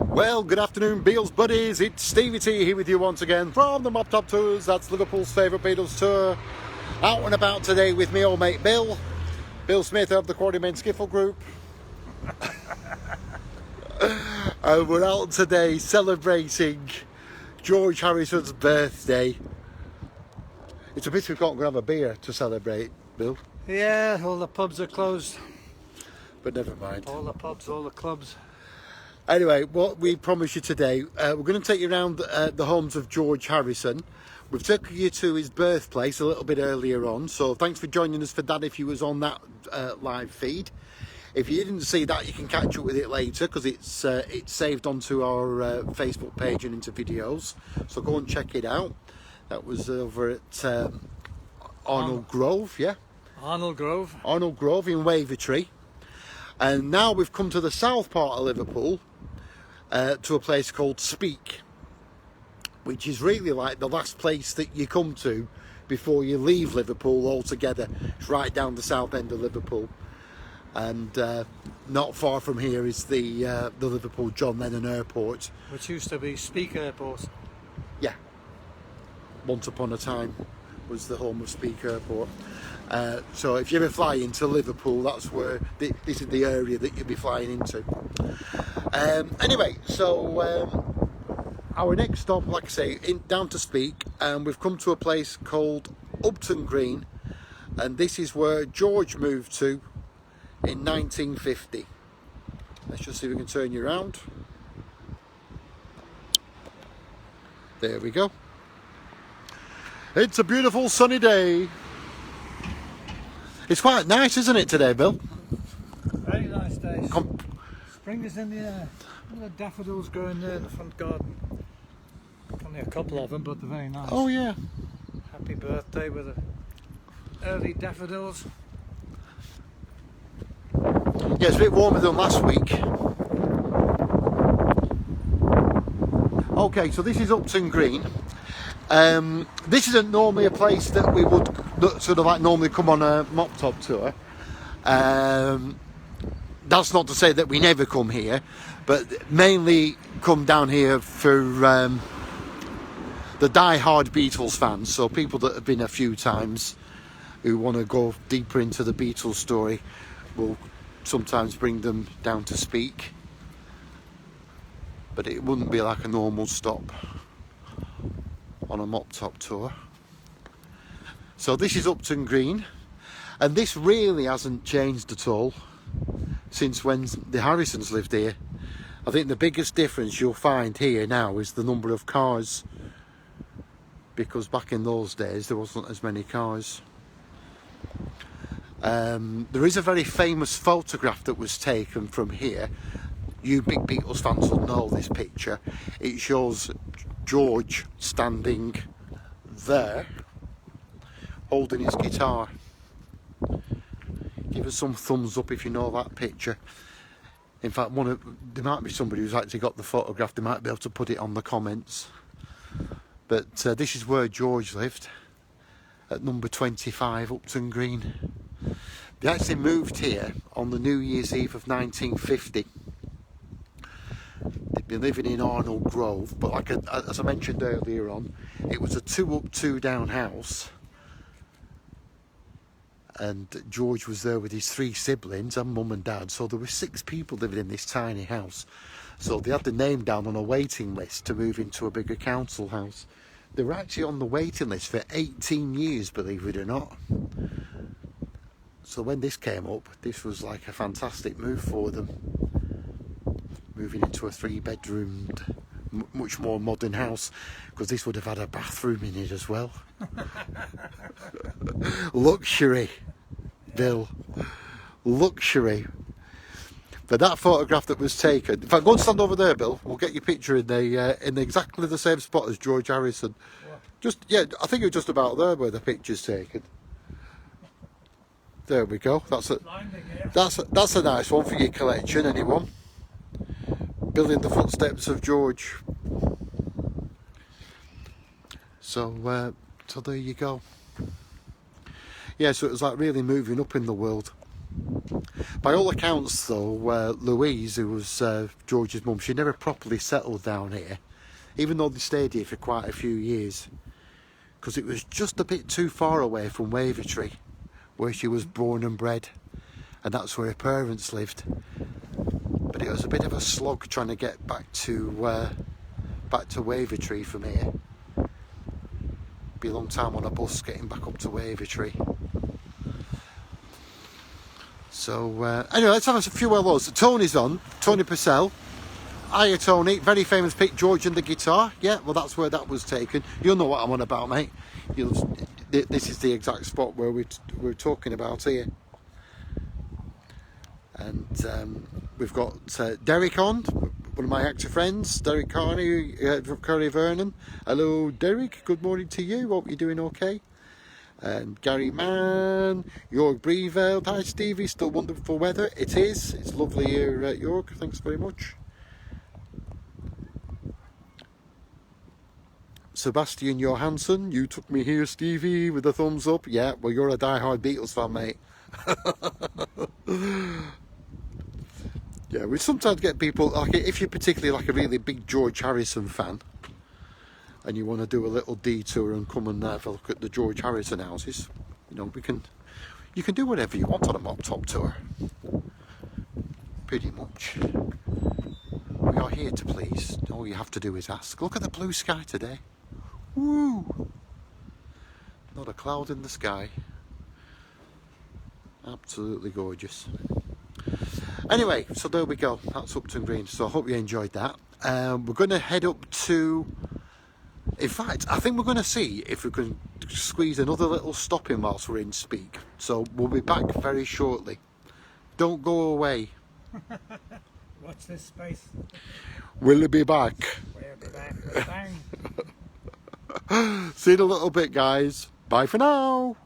Well, good afternoon, Beatles buddies. It's Stevie T here with you once again from the Mop Top Tours. That's Liverpool's favourite Beatles tour. Out and about today with me old mate Bill Smith of the Quarryman Skiffle Group. And we're out today celebrating George Harrison's birthday. It's a bit we can't go have a beer to celebrate, Bill. Yeah, all the pubs are closed. But never mind. All the pubs, all the clubs. Anyway, what we promise you today, we're going to take you around the homes of George Harrison. We've taken you to his birthplace a little bit earlier on, so thanks for joining us for that if you was on that live feed. If you didn't see that, you can catch up with it later because it's saved onto our Facebook page and into videos, so go and check it out. That was over at Arnold Grove, yeah? Arnold Grove. Arnold Grove in Wavertree. And now we've come to the south part of Liverpool, to a place called Speke, which is really like the last place that you come to before you leave Liverpool altogether. It's right down the south end of Liverpool. And not far from here is the Liverpool John Lennon Airport. Which used to be Speke Airport. Yeah. Once upon a time was the home of Speke Airport. So if you ever fly into Liverpool, that's where this is the area that you'll be flying into. Anyway, so our next stop, like I say, down to Speke, and we've come to a place called Upton Green, and this is where George moved to in 1950. Let's just see if we can turn you around. There we go. It's a beautiful sunny day. It's quite nice, isn't it, today, Bill? Very nice day. Spring is in the air. Look at the daffodils growing there in the front garden. Only a couple of them, but they're very nice. Oh, yeah. Happy birthday with the early daffodils. Yeah, it's a bit warmer than last week. Okay, so this is Upton Green. This isn't normally a place that we would sort of like normally come on a Mop Top tour. That's not to say that we never come here, but mainly come down here for the die-hard Beatles fans, so people that have been a few times who want to go deeper into the Beatles story will sometimes bring them down to Speke, but it wouldn't be like a normal stop on a Mop Top tour. So this is Upton Green, and this really hasn't changed at all since when the Harrisons lived here. I think the biggest difference you'll find here now is the number of cars, because back in those days there wasn't as many cars. There is a very famous photograph that was taken from here. You big Beatles fans will know this picture. It shows George standing there holding his guitar. Give us some thumbs up if you know that picture. In fact, there might be somebody who's actually got the photograph. They might be able to put it on the comments. But this is where George lived, at number 25 Upton Green. They actually moved here on the New Year's Eve of 1950. They'd been living in Arnold Grove, but like as I mentioned earlier on, it was a 2-up, 2-down house. And George was there with his 3 siblings and mum and dad, so there were 6 people living in this tiny house. So they had the name down on a waiting list to move into a bigger council house. They were actually on the waiting list for 18 years, believe it or not. So when this came up, this was like a fantastic move for them. Moving into a 3-bedroomed, much more modern house, because this would have had a bathroom in it as well. Luxury, Bill. Luxury. But that photograph that was taken, in fact, go and stand over there, Bill. We'll get your picture in exactly the same spot as George Harrison. Just, yeah, I think it's just about there where the picture's taken. There we go. That's a nice one for your collection, anyone? Building the footsteps of George. So there you go. Yeah, so it was like really moving up in the world. By all accounts though, Louise, who was George's mum, she never properly settled down here, even though they stayed here for quite a few years, because it was just a bit too far away from Wavertree, where she was born and bred, and that's where her parents lived. But it was a bit of a slog trying to get back to Wavertree from here. Be a long time on a bus getting back up to Wavertree. So anyway, let's have a few hellos. Tony's on, Tony Purcell. Hiya Tony, very famous pick, George and the guitar. Yeah, well that's where that was taken. You'll know what I'm on about, mate. This is the exact spot where we're talking about here. And we've got Derek on, one of my actor friends, Derek Carney from Curry Vernon. Hello Derek, good morning to you, hope you're doing okay. And Gary Mann, York Breville. Hi Stevie, still wonderful weather. It is, it's lovely here at York, thanks very much. Sebastian Johansson, you took me here Stevie with a thumbs up. Yeah, well you're a die-hard Beatles fan, mate. Yeah, we sometimes get people, like if you're particularly like a really big George Harrison fan and you want to do a little detour and come and have a look at the George Harrison houses, you know, you can do whatever you want on a Mop Top Tour. Pretty much. We are here to please. All you have to do is ask. Look at the blue sky today. Woo! Not a cloud in the sky. Absolutely gorgeous. Anyway, so there we go. That's Upton Green. So I hope you enjoyed that. We're going to head up to... In fact, I think we're going to see if we can squeeze another little stop in whilst we're in Speke. So we'll be back very shortly. Don't go away. Watch this space. We'll be back. We'll be back. Bang. See you in a little bit, guys. Bye for now.